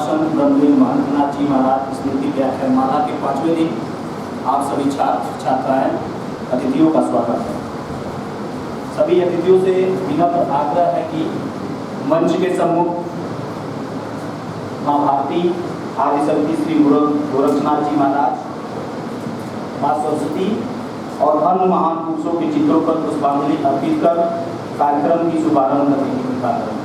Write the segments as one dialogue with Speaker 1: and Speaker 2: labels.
Speaker 1: प्रकाशन ब्रह्मलीन महंतनाथ जी महाराज स्मृति व्याख्यानमाला के 5वें दिन आप सभी छात्र छात्राएं अतिथियों का स्वागत है। सभी अतिथियों से विनम्र आग्रह है कि मंच के सम्मुख माँ भारती आदि समिति श्री गोरक्षनाथ जी महाराज, माँ सरस्वती और अन्य महान पुरुषों के चित्रों पर पुष्पांजलि अर्पित कर कार्यक्रम की शुभारंभ करने की कृपा करें।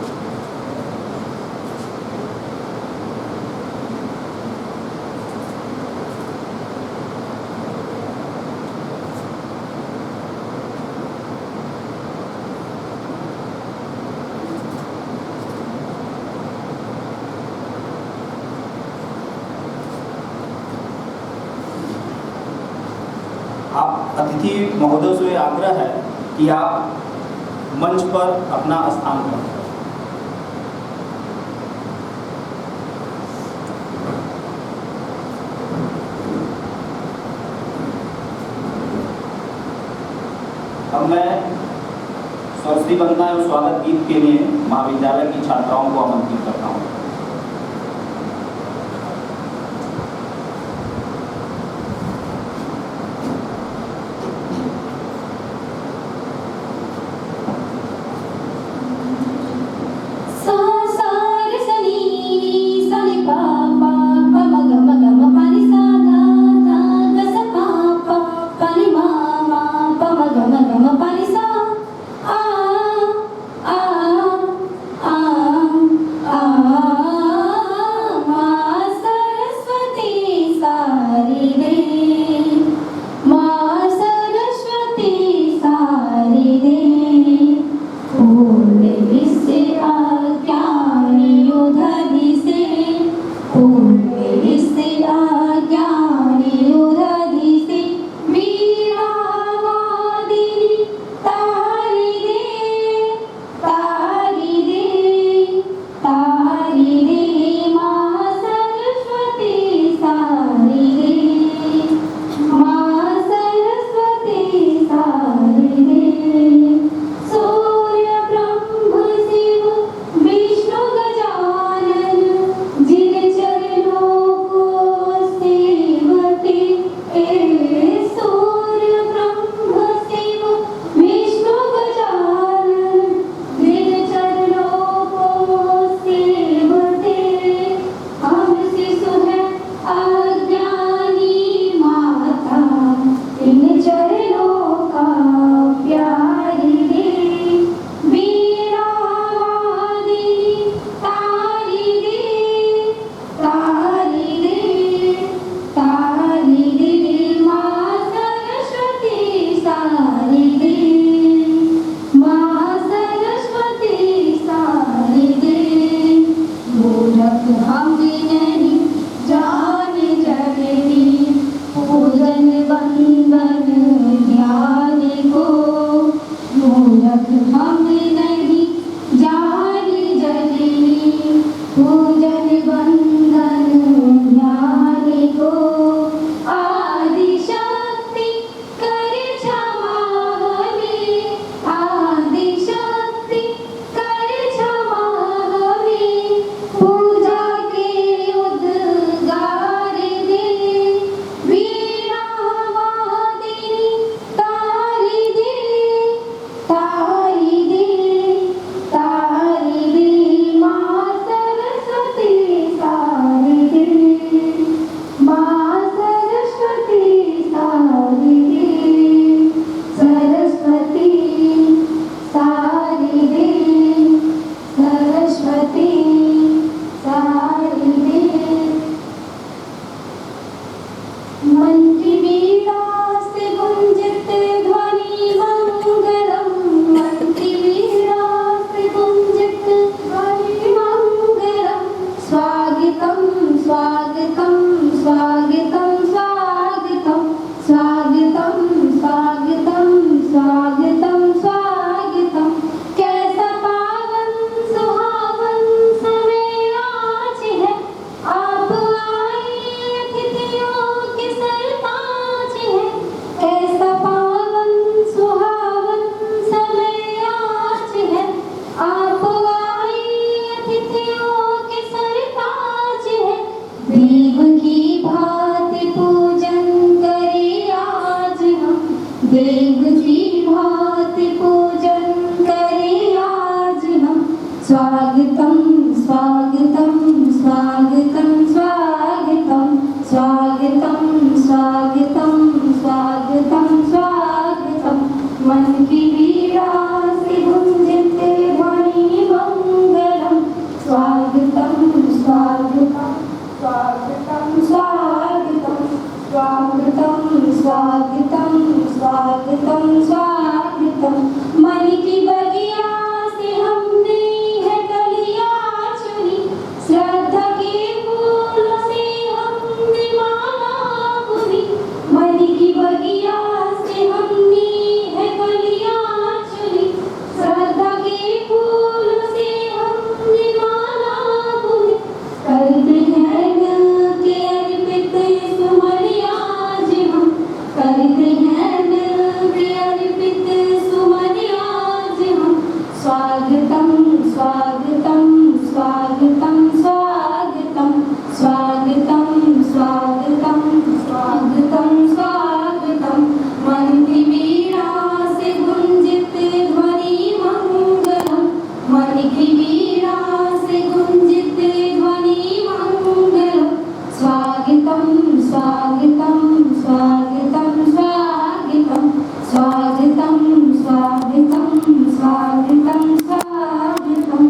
Speaker 1: आप अतिथि महोदय से आग्रह है कि आप मंच पर अपना स्थान करें। अब मैं सरस्वती वंदना एवं स्वागत गीत के लिए महाविद्यालय की छात्राओं को आमंत्रित करता हूँ।
Speaker 2: माँ स्वागतम स्वागतम स्वागतम। मन की बगिया से हमने है कलियां चुनी, श्रद्धा के फूलों से हमने माला बुनी। मन की बगिया से हमने है कलियां चुनी, श्रद्धा के फूलों से हमने माला बुनी। करते हैं दिल के अर्पित सुमन आज हम, करते हैं दिल के अर्पित सुमन आज हम। स्वागतम स्वागतम स्वागतम स्वागतम स्वागतम स्वागतम स्वागतम स्वागतम। मन की वीणा से गुंजित ध्वनि मंगलम, मन की वीणा से गुंजित ध्वनि मंगलम। स्वागतम स्वागतम स्वागतम स्वागतम स्वागतम स्वागतम स्वागतम स्वागतम।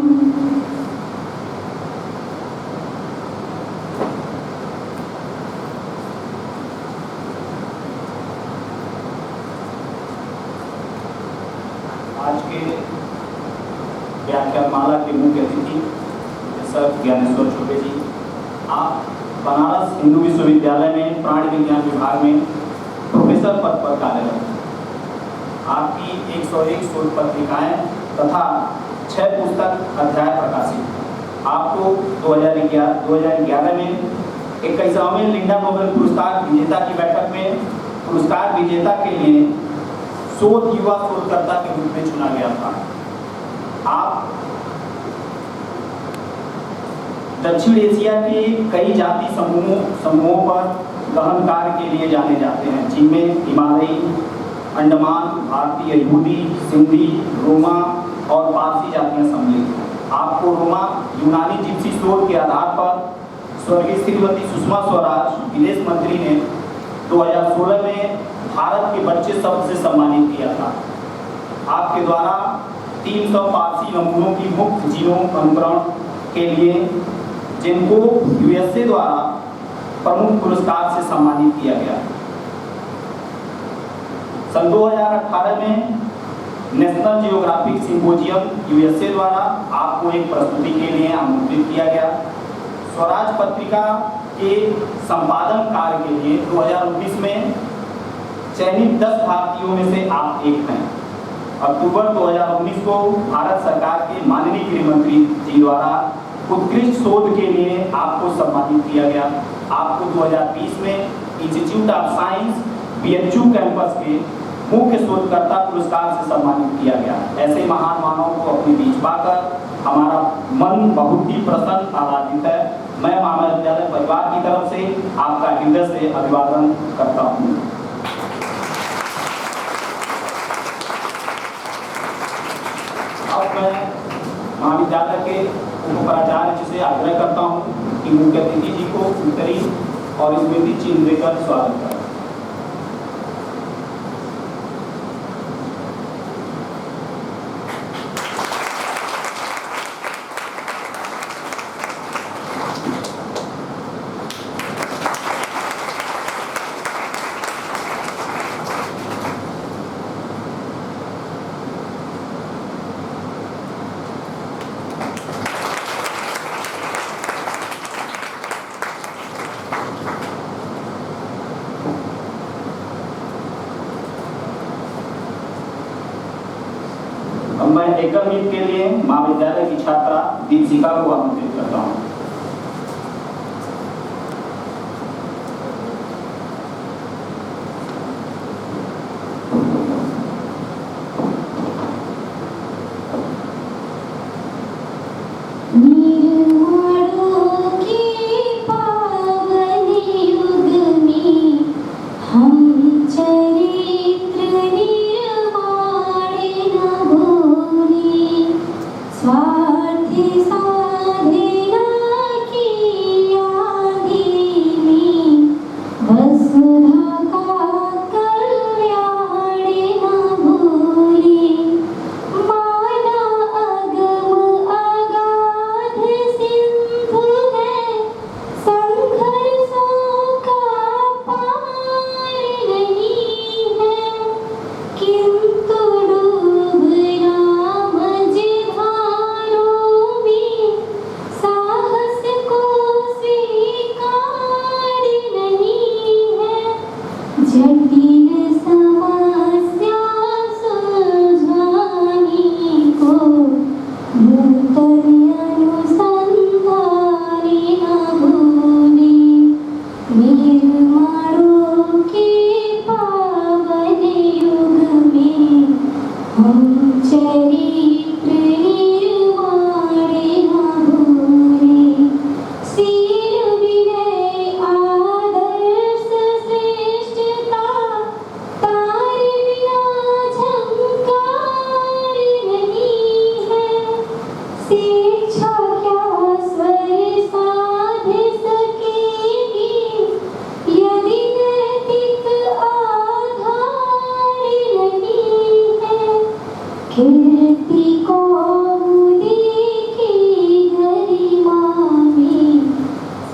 Speaker 1: आज के व्याख्यानमाला के मुख्य अतिथि सर ज्ञानेश्वर चौबे जी, आप बनारस हिंदू विश्वविद्यालय में प्राणी विज्ञान विभाग में प्रोफेसर पद पर कार्यरत हैं। आपकी 101 शोध पत्रिकाएं तथा 6 पुस्तक अध्याय प्रकाशित। आपको 2011 में 21वें लिंडा नोबेल पुरस्कार विजेता की बैठक में पुरस्कार विजेता के लिए शोध युवा शोधकर्ता के रूप में चुना गया था। आप दक्षिण एशिया के कई जाति समूहों पर गहन कार्य के लिए जाने जाते हैं, जिनमें हिमालयी, अंडमान, भारतीय यहूदी, सिंधी, रोमा और पारसी जातियां सम्मिलित हैं। आपको रोमा यूनानी जिप्सी शोध के आधार पर स्वर्गीय श्रीमती सुषमा स्वराज विदेश मंत्री ने 2016 में भारत के बच्चे शब्द से सम्मानित किया था। आपके द्वारा 300 पारसी नमूनों की मुक्त जीनोम अनुकरण के लिए, जिनको यूएसए द्वारा प्रमुख पुरस्कार से सम्मानित किया गया। सन 2018 में नेशनल जियोग्राफिक सिम्पोजियम यूएसए द्वारा आपको एक प्रस्तुति के लिए आमंत्रित किया गया। स्वराज पत्रिका के संपादन कार्य के लिए 2019 में चयनित 10 भारतीयों में से आप एक हैं। अक्टूबर 2019 को भारत सरकार के माननीय गृह मंत्री जी द्वारा उत्कृष्ट शोध के लिए आपको सम्मानित किया गया। आपको 2020 में institute of science BHU campus के मुख्य शोधकर्ता पुरस्कार से सम्मानित किया गया। ऐसे महान मानवों को अपने बीच पाकर हमारा मन बहुत ही प्रसन्न आह्लादित है। मैं महाविद्यालय परिवार की तरफ से आपका हृदय से अभिवादन करता हूँ। अब मैं महाविद्यालय के उपाचार्य जी से आग्रह करता हूँ कि मुख्य अतिथि जी को उत्तरी और स्मृति चिन्ह देकर स्वागत करें। मैं एकल मीट के लिए महाविद्यालय की छात्रा दीपशिका को आमंत्रित करता हूँ।
Speaker 2: स्वार्थी साधे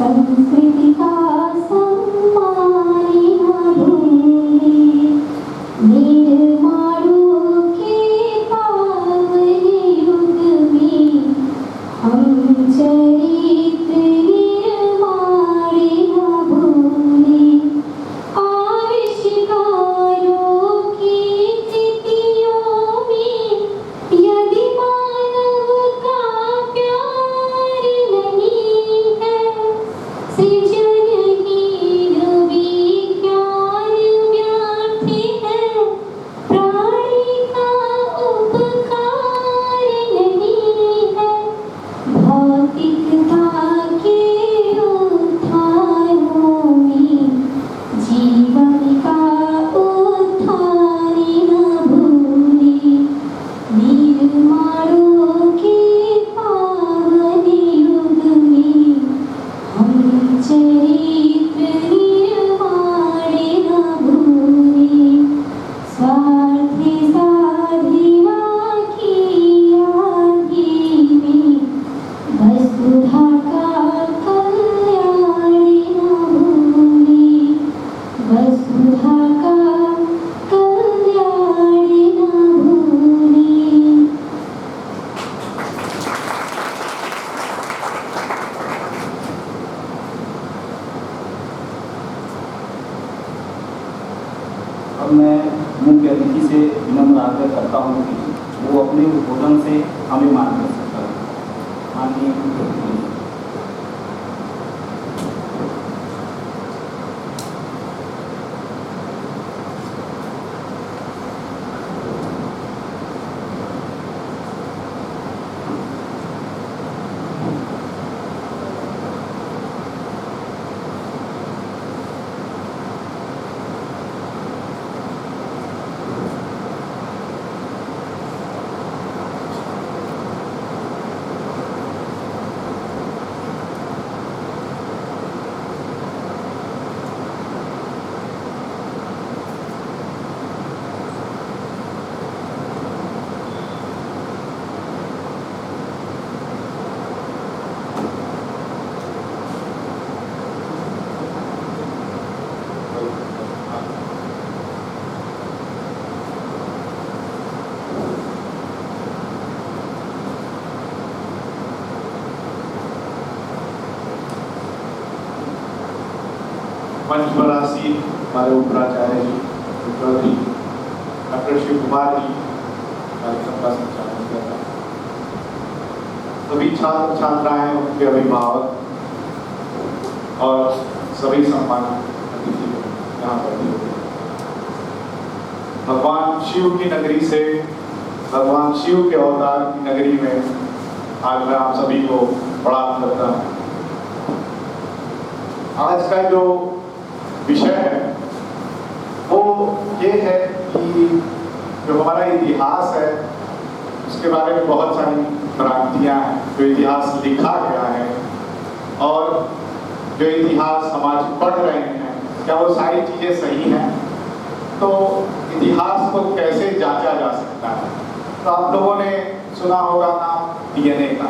Speaker 2: संस्कृति का सम्मान न भूले, निर्माणों के पावन युग में हम चरित्र निर्माण न भूले। आविष्कारों की तिथियों में यदि मानव का प्यार नहीं है, सृजनहीन विज्ञान व्यर्थ है, प्राणी का उपकार नहीं है। भौतिकता के उत्थानों में जीवन का उत्थान न भूले, निर्माणों के पावन युग में हम चरित्र निर्माण न भूले। स्वार्थ साधना की आदि में वसुधा का कल्याण न भूले, वसुधा का कल्याण न भूले।
Speaker 1: अब मैं मुख्य अतिथि से विनम्र आग्रह करता हूँ कि वो अपने उद्बोधन से हमें मार्गदर्शन करें। माननीय मुख्य अतिथि।
Speaker 3: मंच पर आसीन हमारे उपराचार्य जी, चौधरी डॉक्टर शिव कुमार जी कार्यक्रम का संचालन किया था। सभी छात्र छात्राएं, उनके अभिभावक और सभी सम्मानित अतिथि यहाँ पर भी होते हैं। भगवान शिव की नगरी से, भगवान शिव के अवतार की नगरी में आज मैं आप सभी को प्रणाम करता हूँ। आज का जो विषय है वो ये है कि जो हमारा इतिहास है उसके बारे में बहुत सारी भ्रांतियाँ हैं। जो इतिहास लिखा गया है और जो इतिहास हम आज पढ़ रहे हैं, क्या वो सारी चीज़ें सही हैं? तो इतिहास को कैसे जांचा जा सकता है? तो आप लोगों ने सुना होगा नाम डीएनए का।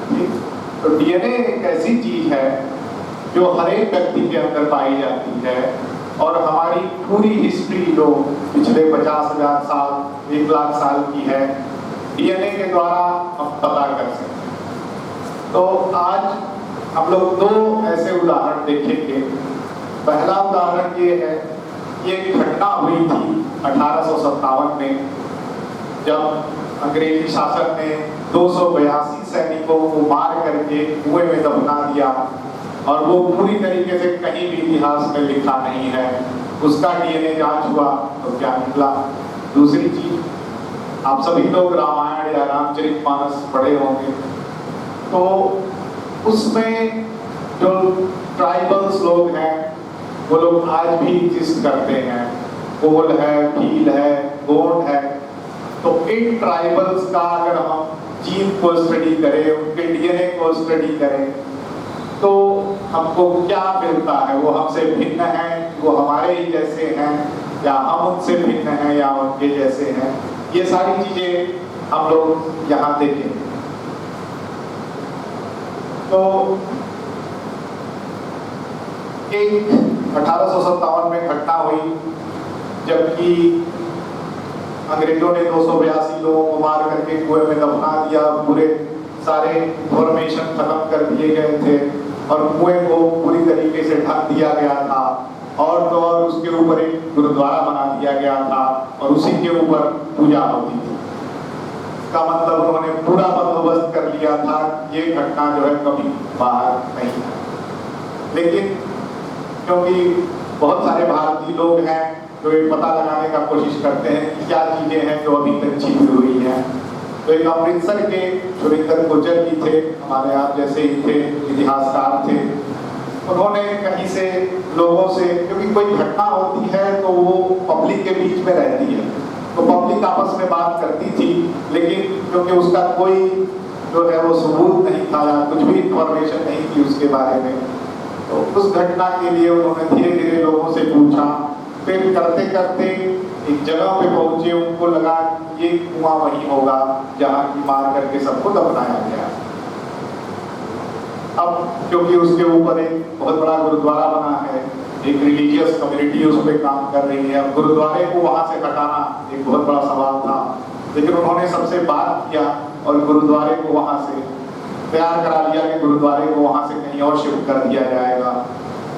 Speaker 3: ठीक, तो डीएनए एक ऐसी चीज़ है जो हर एक व्यक्ति के अंदर पाई जाती है और हमारी पूरी हिस्ट्री जो पिछले 50,000 साल, 1 लाख साल की है, डीएनए के द्वारा हम पता कर सकते हैं। तो आज हम लोग 2 ऐसे उदाहरण देखेंगे। पहला उदाहरण ये है, ये घटना हुई थी 1857 में, जब अंग्रेजी शासन ने 282 सैनिकों को मार करके कुएं में दफना दिया और वो पूरी तरीके से कहीं भी इतिहास में लिखा नहीं है। उसका डीएनए जांच हुआ तो क्या निकला? दूसरी चीज, आप सभी लोग रामायण या रामचरितमानस पढ़े होंगे, तो उसमें जो ट्राइबल्स लोग हैं वो लोग आज भी एग्जिस्ट करते हैं। कोल है, भील है, गोंड है। तो इन ट्राइबल्स का अगर हम जीन को स्टडी करें, उनके डीएनए को स्टडी करें, तो हमको क्या मिलता है? वो हमसे भिन्न हैं, वो हमारे ही जैसे हैं, या हम उनसे भिन्न हैं या उनके जैसे हैं? ये सारी चीजें हम लोग यहाँ देखें। तो एक 1857 में घटना हुई जबकि अंग्रेजों ने 282 लोगों को मार करके कुएं में दफना दिया। पूरे सारे इंफॉर्मेशन खत्म कर दिए गए थे और कुएं को पूरी तरीके से ढक दिया गया था और तो और उसके ऊपर एक गुरुद्वारा बना दिया गया था और उसी के ऊपर पूजा होती थी। इसका मतलब उन्होंने पूरा बंदोबस्त कर लिया था। ये घटना जो है कभी बाहर नहीं है। लेकिन क्योंकि बहुत सारे भारतीय लोग हैं जो ये पता लगाने का कोशिश करते हैं कि क्या चीजें हैं जो अभी तक छिपी हुई हैं, तो एक अमृतसर के सुरिंदर गुर्जर जी थे, हमारे आप जैसे ही थे, इतिहासकार थे। उन्होंने कहीं से लोगों से, क्योंकि कोई घटना होती है तो वो पब्लिक के बीच में रहती है, तो पब्लिक आपस में बात करती थी, लेकिन क्योंकि उसका कोई जो है वो सबूत नहीं था या कुछ भी इंफॉर्मेशन नहीं थी उसके बारे में, तो उस घटना के लिए उन्होंने धीरे धीरे लोगों से पूछा। फिर करते करते एक जगह पे पहुंचे, उनको लगा ये कुआं वही होगा जहाँ की मार करके सबको दफनाया गया। अब क्योंकि उसके ऊपर एक बहुत बड़ा गुरुद्वारा बना है, एक रिलीजियस कम्युनिटी उस पर काम कर रही है, अब गुरुद्वारे को वहां से हटाना एक बहुत बड़ा सवाल था। लेकिन उन्होंने सबसे बात किया और गुरुद्वारे को वहां से तैयार करा लिया कि गुरुद्वारे को वहां से कहीं और शिफ्ट कर दिया जाएगा।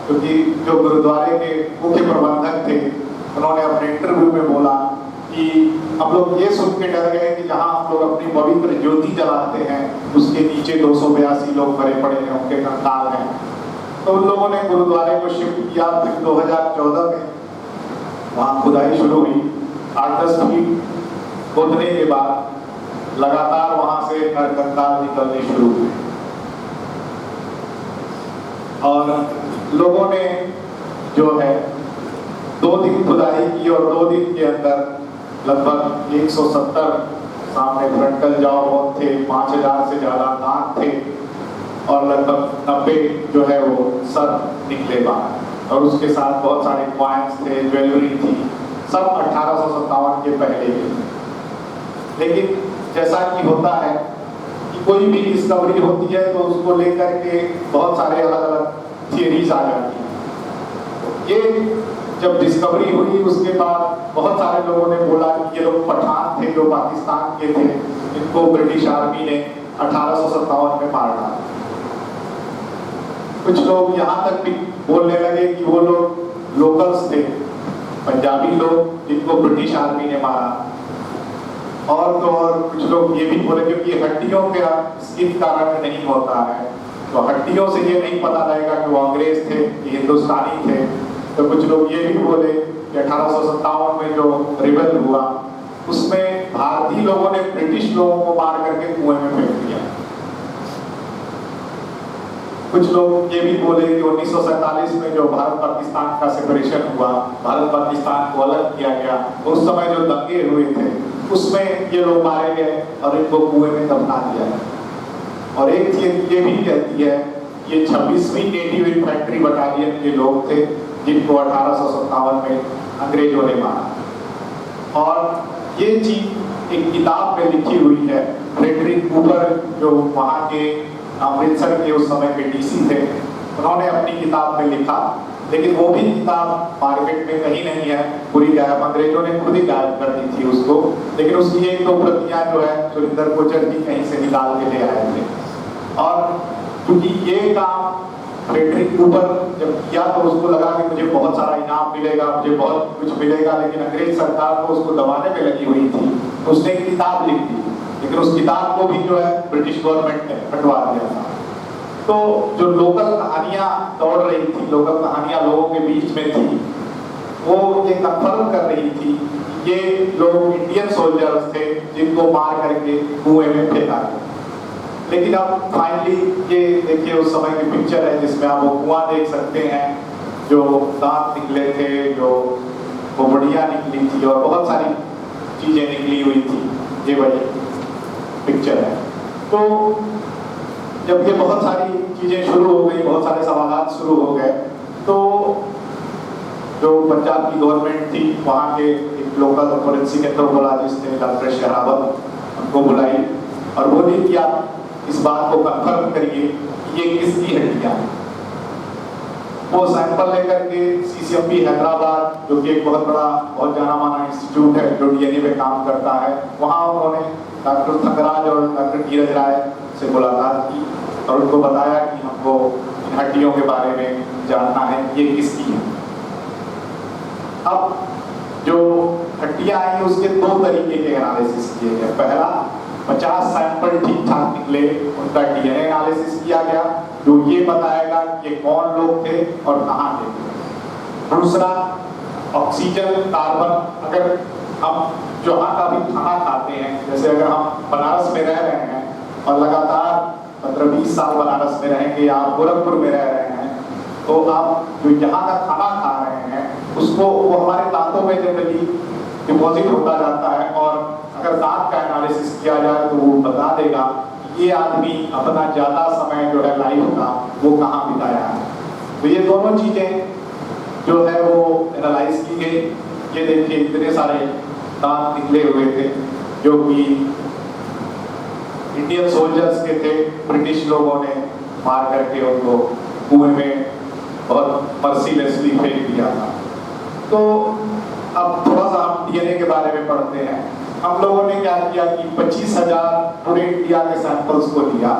Speaker 3: क्योंकि जो गुरुद्वारे के मुख्य प्रबंधक थे उन्होंने अपने इंटरव्यू में बोला कि हम लोग ये सुन के डर गए कि जहां हम लोग अपनी पवित्र ज्योति जलाते हैं उसके नीचे 282 लोग भरे पड़े हैं, उनके कंकाल हैं। तो उन लोगों ने गुरुद्वारे को शिफ्ट किया। फिर 2014 में वहाँ खुदाई शुरू हुई। 8-10 फीट खोदने के बाद लगातार वहाँ से कंकाल निकलने शुरू हुए और लोगों ने जो है 2 दिन खुदाई की और 2 दिन के अंदर लगभग 170 सामने फ्रंटल जॉ थे, 5000 से ज्यादा दांत थे और लगभग 90 जो है वो सर निकले बाहर और उसके साथ बहुत सारे कॉइन्स थे, ज्वेलरी थी, सब 1857 के पहले के। लेकिन जैसा कि होता है कि कोई भी डिस्कवरी होती है तो उसको लेकर के बहुत सारे अलग अलग थियरीज आ जाती हैं। ये जब डिस्कवरी हुई उसके बाद बहुत सारे लोगों ने बोला कि ये लोग पठान थे जो पाकिस्तान के थे, इनको ब्रिटिश आर्मी ने 1857 में मार डाला। कुछ लोग यहाँ तक भी बोलने लगे कि वो लोग लोकल्स थे, पंजाबी लोग जिनको ब्रिटिश आर्मी ने मारा। और तो और कुछ लोग ये भी बोले क्योंकि हड्डियों का स्किन का रंग नहीं होता है तो हड्डियों से ये नहीं पता लगेगा कि वो अंग्रेज थे कि हिंदुस्तानी थे। तो कुछ लोग ये भी बोले कि 1857 में जो रिबेल हुआ उसमें भारतीय लोगों ने ब्रिटिश लोगों को मार करके कुएं में फेंक दिया। कुछ लोग ये भी बोले कि 1947 में जो भारत पाकिस्तान का सेपरेशन हुआ, भारत पाकिस्तान को अलग किया गया, उस समय जो दंगे हुए थे उसमें ये लोग मारे गए और इनको कुएं में दफना दिया गया। और एक चीज ये भी कहती है ये 26वीं नेटिव इन्फेंट्री बटालियन के लोग थे जिनको 1857 में अंग्रेजों ने मारा। और ये चीज एक किताब में लिखी हुई है। फ्रेडरिक कूपर जो वहाँ के अमृतसर के उस समय के डीसी थे, उन्होंने अपनी किताब में लिखा, लेकिन वो भी किताब मार्केट में कहीं नहीं है, पूरी गायब, अंग्रेजों ने खुद ही गायब कर दी थी उसको। लेकिन उसकी 1-2 प्रतियां जो है सुरिंदर गुर्जर जी कहीं से निकाल के ले आए थे। और क्योंकि ये काम फ्रेडरिक कूपर जब किया तो उसको लगा कि मुझे बहुत सारा इनाम मिलेगा, मुझे बहुत कुछ मिलेगा, लेकिन अंग्रेज सरकार को उसको दबाने में लगी हुई थी तो उसने एक किताब लिख दी। लेकिन उस किताब को भी जो है ब्रिटिश गवर्नमेंट ने हटवा दिया था। तो जो लोकल कहानियां दौड़ रही थी, लोकल कहानियां लोगों के बीच में थी, वो ये कंफर्म कर रही थी ये लोग इंडियन सोल्जर्स थे जिनको मार करके कुएं में फेंका गया। लेकिन अब फाइनली ये देखिए उस समय की पिक्चर है जिसमें आप वो कुआं देख सकते हैं, जो दांत निकले थे, जो खोपड़ियाँ निकली थी और बहुत सारी चीजें निकली हुई थी। ये वही पिक्चर है। तो जब ये बहुत सारी चीजें शुरू हो गई, बहुत सारे सवालात शुरू हो गए, तो जो पंजाब की गवर्नमेंट थी वहाँ के एक लोकल फोरेंसिक एंथ्रोपोलॉजिस्ट थे डॉक्टर शहरावत, उनको बुलाई और बोली कि आप इस बात को कंफर्म करिए कि ये किसकी हड्डियाँ हैं। वो सैंपल लेकर के CCMB हैदराबाद, जो कि एक बहुत जाना माना इंस्टीट्यूट है जो DNA पे काम करता है, वहाँ उन्होंने डॉक्टर थंगराज और डॉक्टर नीरज राय से मुलाकात की और उनको बताया कि हमको इन हड्डियों के बारे में जानना है, ये किसकी है। अब जो हड्डियां आई उसके 2 तरीके के एनालिसिस किए गए। पहला, 50 सैंपल ठीक ठाक निकले, उनका DNA एनालिसिस किया गया जो ये बताएगा कि कौन लोग थे और कहाँ थे। दूसरा, ऑक्सीजन, कार्बन, अगर हम जहाँ का भी खाना खाते हैं, जैसे अगर हम बनारस में रह रहे हैं और लगातार 15-20 साल बनारस में रहेंगे या गोरखपुर में रह रहे हैं, तो आप जो यहाँ का खाना खा रहे हैं उसको वो हमारे दांतों में जनरली डिपॉजिट होता जाता है और अगर दांत का एनालिसिस किया जाए तो वो बता देगा ये आदमी अपना ज़्यादा समय जो है लाइफ का वो कहाँ बिताया है। तो ये दोनों चीज़ें जो है वो एनालाइज की गई। ये देखिए इतने सारे दांत निकले हुए थे जो कि इंडियन सोल्जर्स के थे, ब्रिटिश लोगों ने मार करके उनको कुएं में बहुत मर्सीलेसली फेंक दिया था। तो अब थोड़ा सा हम DNA के बारे में पढ़ते हैं। हम लोगों ने क्या किया कि 25,000 पूरे इंडिया के सैंपल्स को लिया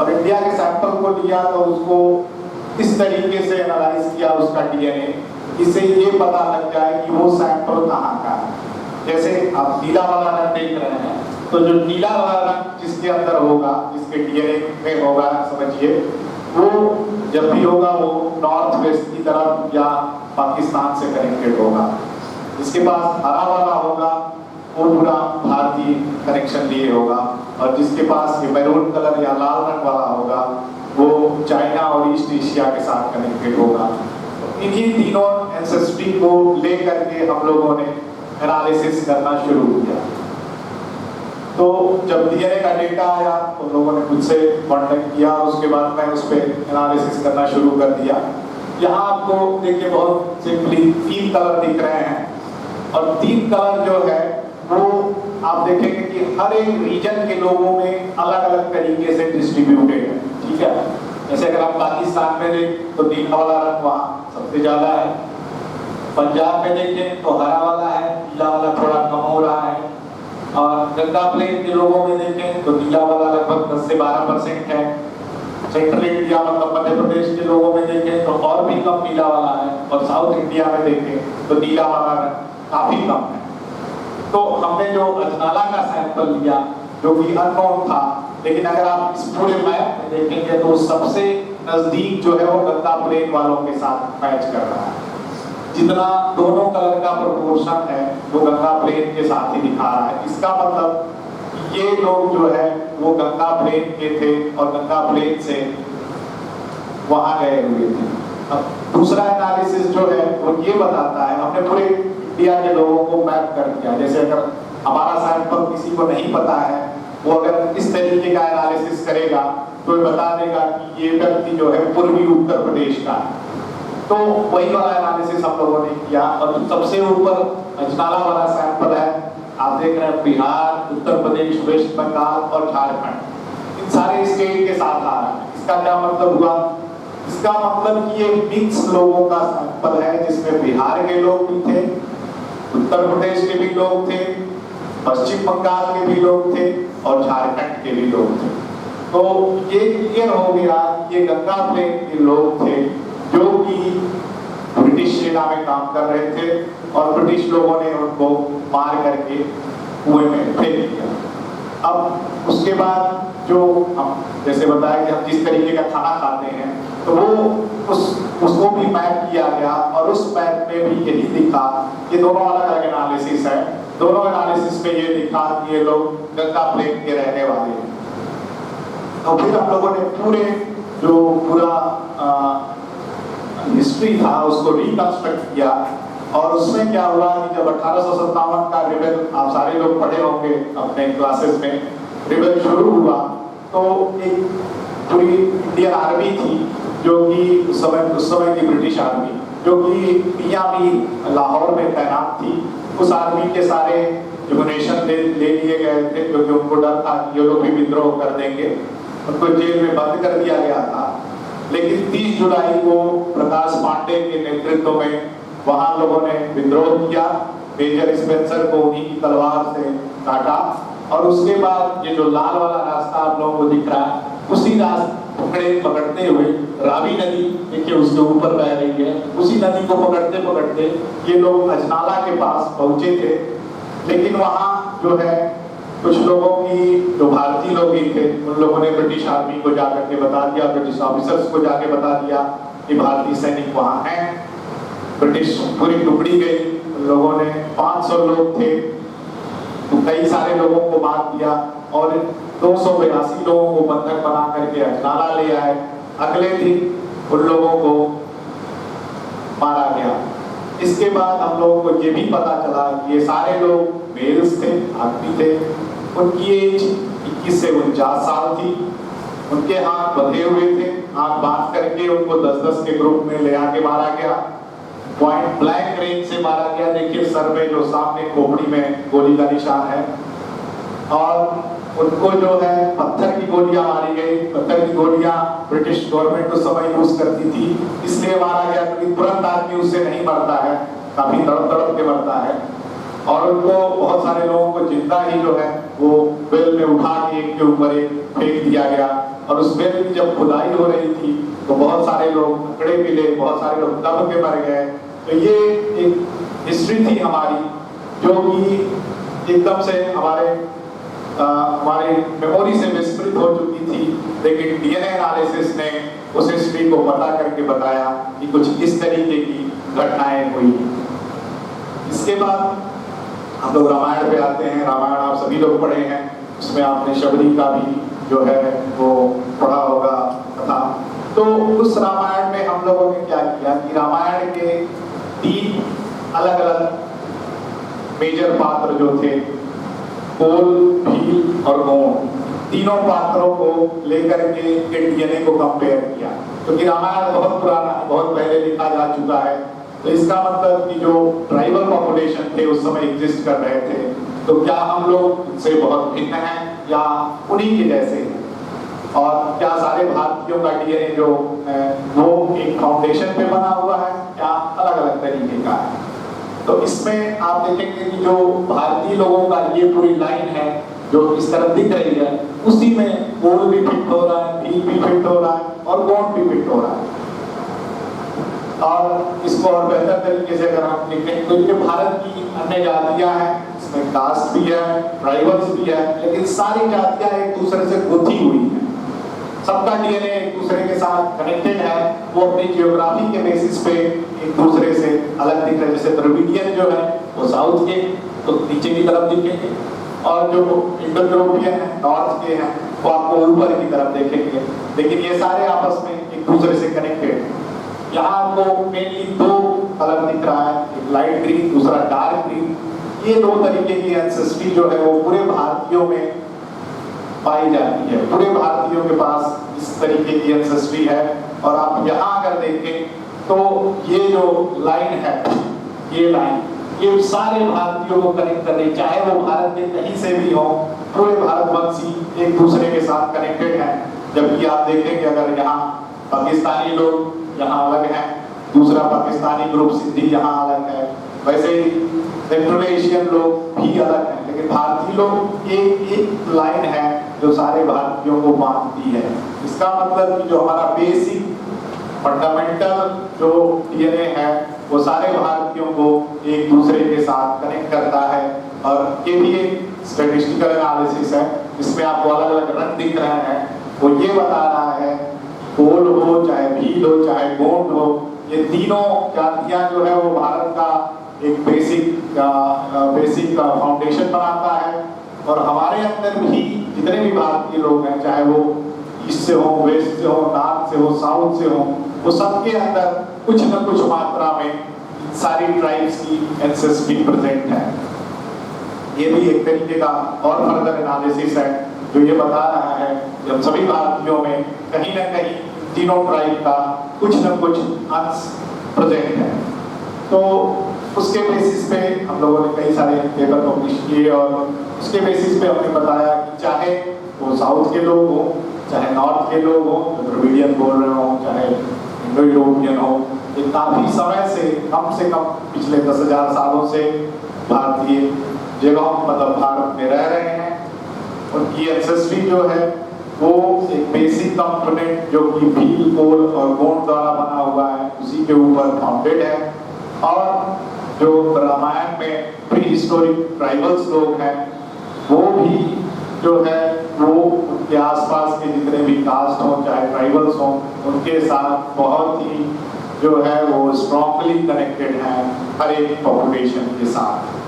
Speaker 3: और इंडिया के सैंपल को लिया तो उसको इस तरीके से एनालाइज किया उसका DNA, इससे ये पता लग जाए कि वो सैंपल कहाँ का है। जैसे आप नीला वाला रंग देख रहे हैं, तो जो नीला वाला रंग जिसके अंदर होगा, जिसके DNA में होगा, समझिए वो जब भी होगा वो नॉर्थ वेस्ट की तरफ या पाकिस्तान से कनेक्टेड होगा। जिसके पास हरा वाला होगा वो पूरा भारतीय कनेक्शन लिए होगा और जिसके पास ये मैरून कलर या लाल रंग वाला होगा वो चाइना और ईस्ट एशिया के साथ कनेक्टेड होगा। इन्हीं तीनों एंसेस्ट्री को ले करके हम लोगों ने एनालिसिस करना शुरू किया। तो जब DNA का डेटा आया तो लोगों ने मुझसे कॉन्टेक्ट किया, उसके बाद मैं उस पर एनालिसिस करना शुरू कर दिया। यहाँ आपको देखिए बहुत सिंपली 3 कलर दिख रहे हैं और 3 कलर जो है वो आप देखेंगे कि हर एक रीजन के लोगों में अलग अलग तरीके से डिस्ट्रीब्यूटेड है। ठीक है, जैसे अगर आप पाकिस्तान में देखें तो नीला वाला रंग वहाँ सबसे ज्यादा है, पंजाब में देखें तो हरा वाला है, नीला वाला थोड़ा कम हो रहा है और गंगा प्लेन के लोगों में देखें तो नीला वाला लगभग 10 से 12% है। सेंट्रल इंडिया मतलब मध्य प्रदेश के लोगों में देखें तो और भी कम नीला वाला है और साउथ इंडिया में देखें तो नीला वाला काफी कम है। तो हमने जो अजनाला का सैंपल लिया जो कि अननोन था, लेकिन अगर आप इस पूरे मैप में देखेंगे तो सबसे नजदीक जो है वो गंगा प्लेन वालों के साथ मैच कर रहा है। जितना दोनों कलर का प्रोपोर्शन है वो गंगा प्लेन के साथ ही दिखा रहा है। इसका मतलब ये लोग जो है वो गंगा प्लेन के थे और गंगा प्लेन से वहां गए हुए थे। अब दूसरा एनालिसिस जो है वो ये बताता है, हमने पूरे इंडिया के लोगों को मैप कर दिया। जैसे अगर हमारा सैंपल किसी को नहीं पता है, वो अगर इस तरीके का एनालिसिस करेगा तो ये बता देगा कि ये व्यक्ति जो है पूर्वी उत्तर प्रदेश का है। तो वही वाला एनालिसिस हम लोगों ने किया और सबसे ऊपर अजनाला वाला सैंपल है, आप देख रहे हैं बिहार, उत्तर प्रदेश, वेस्ट बंगाल और झारखंड, इन सारे स्टेट के साथ आ रहा है। इसका क्या मतलब हुआ? इसका मतलब कि ये मिक्स लोगों का सैंपल है जिसमें बिहार के लोग भी थे, उत्तर प्रदेश के भी लोग थे, पश्चिम बंगाल के भी लोग थे और झारखंड के भी लोग थे। तो ये क्लियर हो गया ये गंगा प्लेन के लोग थे जो कि ब्रिटिश सेना में काम कर रहे थे और ब्रिटिश लोगों ने उनको मार करके कुएं में फेंक दिया। अब उसके बाद जो हम जैसे बताया कि हम जिस तरीके का खाना खाते हैं तो वो उसको भी मैप किया गया और उस मैप में भी यही दिखा। ये दोनों अलग अलग एनालिसिस है, दोनों एनालिसिस में ये दिखा कि ये लोग गंगा प्लेन के रहने वाले हैं। तो फिर हम लोगों ने पूरा हिस्ट्री था उसको रिकंस्ट्रक्ट किया और उसमें क्या हुआ कि जब 1857 का रिबेल, आप सारे लोग पढ़े होंगे अपने क्लासेस में, रिबेल शुरू हुआ तो एक पूरी इंडियन आर्मी थी जो कि उस समय की ब्रिटिश आर्मी जो कि मियामी लाहौर में तैनात थी। उस आर्मी के सारे एम्युनिशन ले लिए गए थे क्योंकि उनको डर था कि ये लोग भी विद्रोह कर देंगे, उनको जेल में बंद कर दिया गया था। लेकिन 30 जुलाई को प्रकाश पांडे के नेतृत्व में वहां लोगों ने विद्रोह किया, मेजर स्पेंसर को उन्हीं की तलवार से काटा। और उसके बाद ये जो लाल वाला रास्ता आप लोगों को दिख रहा है, उसी रास्ते पकड़ते हुए रावी नदी देखिए उसके ऊपर बह रही है, उसी नदी को पकड़ते पकड़ते ये लोग अजनाला के पास पहुंचे थे। लेकिन वहां जो है कुछ लोगों की, जो भारतीय लोग ही थे, उन लोगों ने ब्रिटिश आर्मी को जाकर के बता दिया, ब्रिटिश ऑफिसर्स को जाके बता दिया कि भारतीय सैनिक वहां हैं। ब्रिटिश पूरी टुकड़ी गई, उन लोगों ने 500 लोग थे तो कई सारे लोगों को मार दिया और 282 लोगों को बंधक बना करके अजनाला ले आए। अगले दिन उन लोगों को मारा गया। इसके बाद हम लोगों को ये भी पता चला कि ये सारे लोग मेल्स थे, आदमी थे, उनकी एज 21 से 49 साल थी, उनके हाथ बंधे हुए थे, हाथ बांध करके उनको 10-10 के ग्रुप में ले आके मारा गया। पॉइंट ब्लैंक रेंज से मारा गया। देखिए सर में जो सामने खोपड़ी में गोली का निशान है, और उनको जो है पत्थर की गोलियां मारी गई। पत्थर की गोलियां ब्रिटिश गवर्नमेंट उस समय यूज करती थी, इसलिए मारा गया क्योंकि तुरंत आदमी उससे नहीं मरता है, काफी तड़प तड़प के मरता है। और उनको बहुत सारे लोगों को जिंदा ही जो है वो बेल में उठा के एक के ऊपर एक फेंक दिया गया। और उस बेल की जब खुदाई हो रही थी तो बहुत सारे लोग पकड़े मिले, बहुत सारे लोग दब के मर गए। तो ये एक हिस्ट्री थी हमारी जो कि एकदम से हमारे मेमोरी से विस्मृत हो चुकी थी, लेकिन डीएनए एनालिसिस ने उस हिस्ट्री को पता करके बताया कि कुछ इस तरीके की घटनाएं हुई। इसके बाद हम लोग रामायण पे आते हैं। रामायण आप सभी लोग पढ़े हैं, उसमें आपने शबरी का भी जो है वो पढ़ा होगा कथा। तो उस रामायण में हम लोगों ने क्या किया कि रामायण के 3 अलग अलग मेजर पात्र जो थे, कोल, भील और गौण, तीनों पात्रों को लेकर के डीएनए को कंपेयर किया। क्योंकि रामायण बहुत पुराना, बहुत पहले लिखा जा चुका है, तो इसका मतलब कि जो ट्राइबल पॉपुलेशन थे उस समय एग्जिस्ट कर रहे थे, तो क्या हम लोग उनसे बहुत भिन्न हैं या उन्हीं के जैसे हैं, और क्या सारे भारतीयों का डीएनए जो है वो एक फाउंडेशन पे बना हुआ है या अलग अलग तरीके का है। तो इसमें आप देखेंगे कि जो भारतीय लोगों का ये पूरी लाइन है जो इस तरफ दिख रही है, उसी में कोल भी फिट हो रहा है, भील भी फिट हो रहा है और गौण भी फिट हो रहा है। और इसको और बेहतर तरीके से अगर हम देखें तो ये भारत की अन्य जातियां हैं, इसमें कास्ट भी है, ट्राइबल्स भी है, लेकिन सारी जातियां एक दूसरे से गुथी हुई हैं। सबका डीएनए एक दूसरे के साथ कनेक्टेड है, वो अपनी जियोग्राफी के बेसिस पे एक दूसरे से अलग दिख रहे हैं। जैसे द्रविडियन जो है वो साउथ के तो नीचे की तरफ दिखेंगे, और जो इंडो यूरोपियन है नॉर्थ के हैं वो आपको ऊपर की तरफ देखेंगे, लेकिन ये सारे आपस में एक दूसरे से कनेक्टेड हैं। यहाँ आपको मेनली 2 कलर दिख रहा है, एक लाइट ग्रीन, दूसरा डार्क ग्रीन। ये 2 तरीके की एंसेस्ट्री जो है वो पूरे भारतीयों में पाई जाती है। पूरे भारतीयों के पास इस तरीके की एंसेस्ट्री है। और आप यहाँ अगर देखें तो ये जो लाइन है, ये लाइन ये सारे भारतीयों को कनेक्ट कर रही, चाहे वो भारत के कहीं से भी हो, पूरे भारतवंशी एक दूसरे के साथ कनेक्टेड हैं। जबकि आप देखेंगे अगर यहाँ पाकिस्तानी लोग यहाँ अलग है, दूसरा पाकिस्तानी ग्रुप सिंधी यहाँ अलग है, वैसे ही सेंट्रल एशियन लोग भी अलग हैं, लेकिन भारतीय लोग एक लाइन है जो सारे भारतीयों को बांधती है। इसका मतलब कि जो हमारा बेसिक फंडामेंटल जो डीएनए है वो सारे भारतीयों को एक दूसरे के साथ कनेक्ट करता है। और ये भी एक स्टैटिस्टिकल एनालिसिस है, इसमें आपको अलग अलग रंग दिख रहे हैं, वो ये बता रहा है कोल हो चाहे भील हो चाहे गौंड हो, ये तीनों जातियां जो है वो भारत का एक बेसिक फाउंडेशन बनाता है। और हमारे अंदर भी जितने भी भारतीय लोग हैं, चाहे वो ईस्ट से हो, वेस्ट से हो, नॉर्थ से हो, साउथ से हो, वो सबके अंदर कुछ न कुछ मात्रा में सारी ट्राइब्स की एंसेस्ट्री प्रेजेंट है। ये भी एक तरीके का और फर्दर एनालिसिस है जो ये बता रहा है कि हम सभी भारतीयों में कहीं ना कहीं तीनों ट्राइब का कुछ न कुछ अंश प्रेजेंट है। तो उसके बेसिस पे हम लोगों ने कई सारे पेपर पब्लिश किए और उसके बेसिस पे हमने बताया कि चाहे वो साउथ के लोग हों, चाहे नॉर्थ के लोग हों जो द्रविडियन बोल रहे हों, चाहे इंडो यूरोपियन हो, ये काफ़ी समय से कम पिछले 10,000 सालों से भारतीय जगहों मतलब भारत में रह रहे हैं। उनकी एंसेस्ट्री जो है वो एक बेसिक कंपोनेंट जो कि भील, कोल और गोंड द्वारा बना हुआ है, उसी के ऊपर फाउंडेड है। और जो रामायण में प्री हिस्टोरिक ट्राइबल्स लोग हैं वो भी जो है वो उनके आसपास के जितने भी कास्ट हों चाहे ट्राइबल्स हों उनके साथ बहुत ही जो है वो स्ट्रॉन्गली कनेक्टेड हैं हर एक पॉपुलेशन के साथ।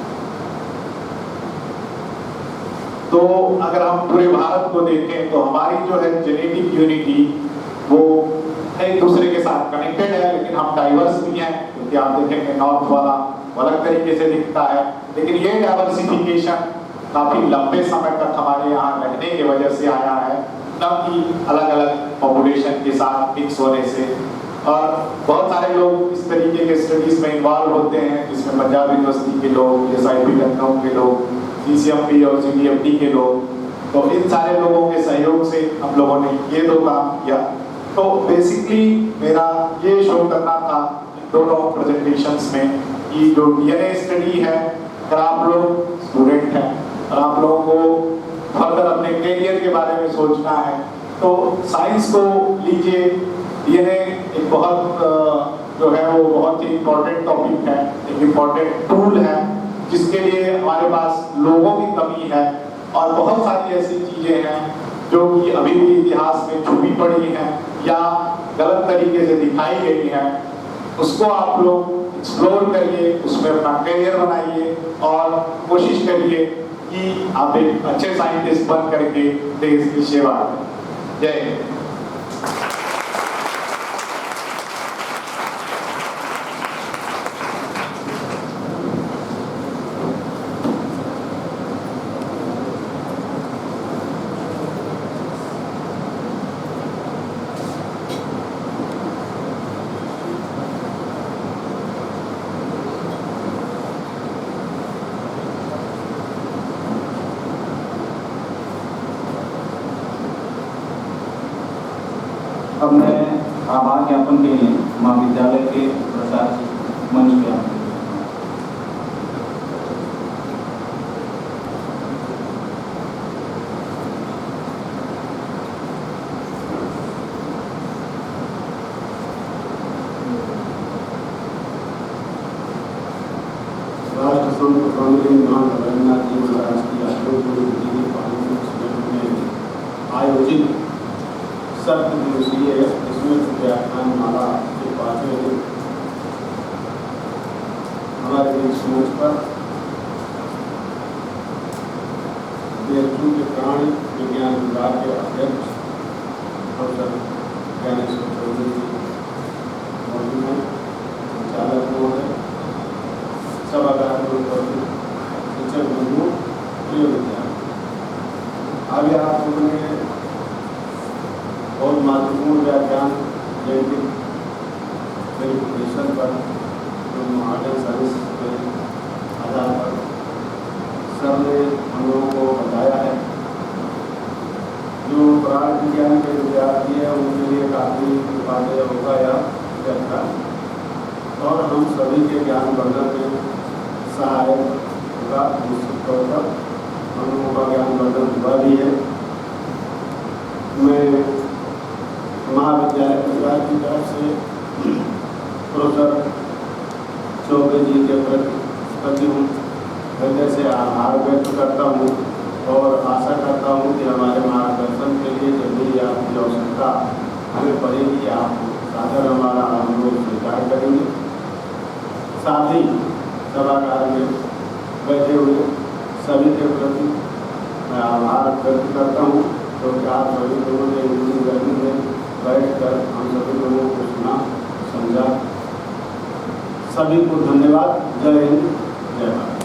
Speaker 3: तो अगर हम पूरे भारत को देखें तो हमारी जो है जेनेटिक यूनिटी वो एक दूसरे के साथ कनेक्टेड है, लेकिन हम डाइवर्स भी हैं क्योंकि आप देखेंगे नॉर्थ वाला अलग तरीके से दिखता है, लेकिन ये डाइवर्सिफिकेशन काफी लंबे समय तक हमारे यहाँ रहने की वजह से आया है, न कि अलग अलग पॉपुलेशन के साथ मिक्स होने से। और बहुत सारे लोग इस तरीके के स्टडीज में इन्वॉल्व होते हैं जिसमें पंजाब यूनिवर्सिटी के लोग, SIP लखनऊ के लोग, CCMP और CDFD के लोग, तो इन सारे लोगों के सहयोग से हम लोगों ने ये दो काम किया। तो बेसिकली मेरा ये शो करना था इन दोनों प्रेजेंटेशंस में कि जो DNA स्टडी है, अगर आप लोग स्टूडेंट हैं और आप लोगों को फर्दर अपने करियर के बारे में सोचना है तो साइंस को लीजिए। DNA एक बहुत जो है वो बहुत ही इम्पोर्टेंट टॉपिक है, एक इम्पोर्टेंट टूल है जिसके लिए हमारे पास लोगों की कमी है और बहुत सारी ऐसी चीज़ें हैं जो कि अभी भी इतिहास में छुपी पड़ी हैं या गलत तरीके से दिखाई गई हैं। उसको आप लोग एक्सप्लोर करिए, उसमें अपना करियर बनाइए और कोशिश करिए कि आप एक अच्छे साइंटिस्ट बन करके देश की सेवा करें। जय हिंद।
Speaker 1: अब मैं आभार ज्ञापन के लिए महाविद्यालय के प्रचार मंच पे आऊँ।
Speaker 4: राष्ट्रसंत स्वामी महान रविन्द्रनाथ जी महाराज की में आयोजित सप्त दिवसीय स्मृति व्याख्यान माला के 5वें दिन हमारे बीच मंच पर BHU के प्राणी विज्ञान विभाग के अध्यक्ष प्रोफेसर ज्ञानेश्वर चौधरी जी मौजूद हैं, संचालक महोदय, सभागार में उपस्थित शिक्षक बंधु, प्रिय विद्यार्थी। आगे आप लोगों ने बहुत महत्वपूर्ण व्याख्यान जैविक वेरिफिकेशन पर मॉडर्न साइंस के आधार पर सर ने हम लोगों को बताया है। जो प्राण विज्ञान के विद्यार्थी है उनके लिए काफ़ी उपादेय होगा यह व्याख्यान और हम सभी के ज्ञान वर्धन में सहायक होगा। निश्चित तौर पर हम लोगों का ज्ञान वर्धन हुआ भी है। मैं महाविद्यालय परिवार की तरफ से प्रोफेसर चौबे जी के प्रति हृदय से आभार व्यक्त करता हूँ और आशा करता हूँ कि हमारे मार्गदर्शन के लिए जब भी आपकी आवश्यकता हमें पड़ेगी आप सादर हमारा अनुरोध स्वीकार करेंगे। साथ ही सभागार में बैठे हुए सभी के प्रति मैं आभार व्यक्त करता हूँ क्योंकि आप सभी लोगों ने इतनी गर्मी में बैठकर हम सभी लोगों को सुना समझा। सभी को धन्यवाद। जय हिंद, जय भारत।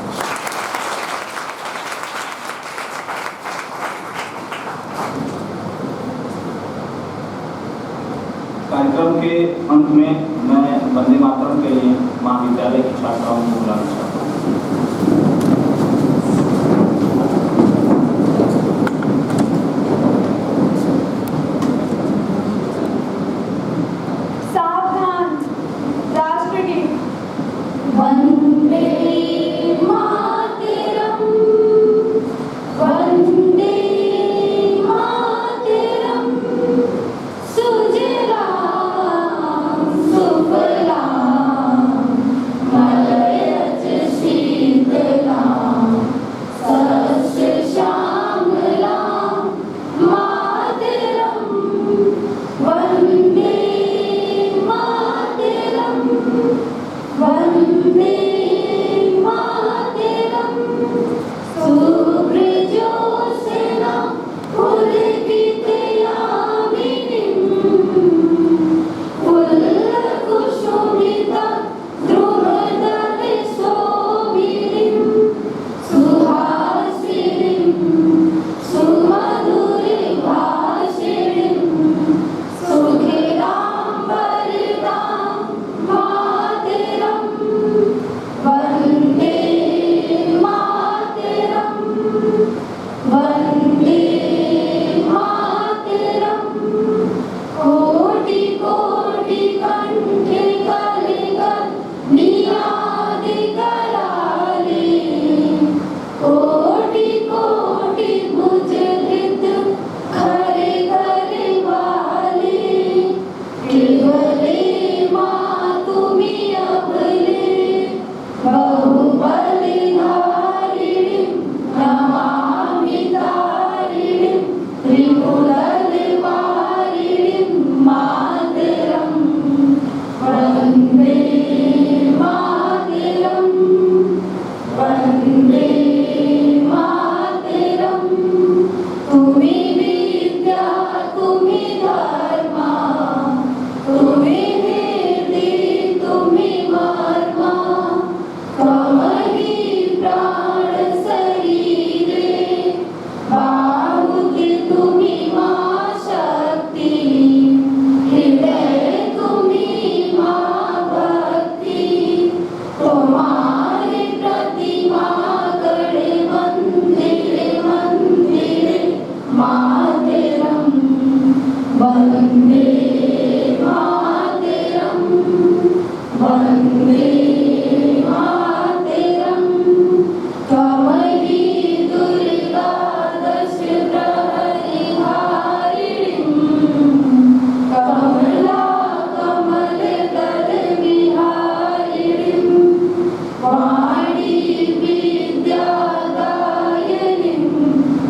Speaker 1: कार्यक्रम के अंत में मैं वंदे मातरम के लिए महाविद्यालय की छात्राओं को बुलाना चाहता हूँ।
Speaker 2: वन्दे मातरम् त्वमहि दुर्गा दशप्रहरिहारिणीं कमला कमलदलविहारिणीं वाणी विद्यादायिनीं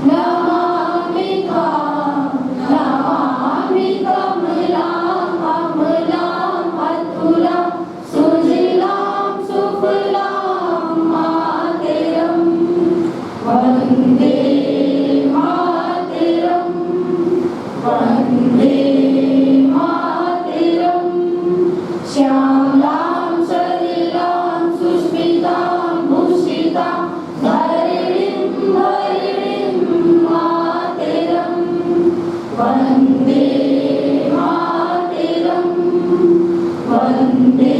Speaker 2: नमामि त्वां नमामि कमलां अमलां अतुलां सुजलां सुफलां मातरम् वन्दे मातरम् वन्दे मातरम् श्यामलां सरलां सुस्मितां भूषितां धरणीं मातरम् वन्दे मातरम् वन्दे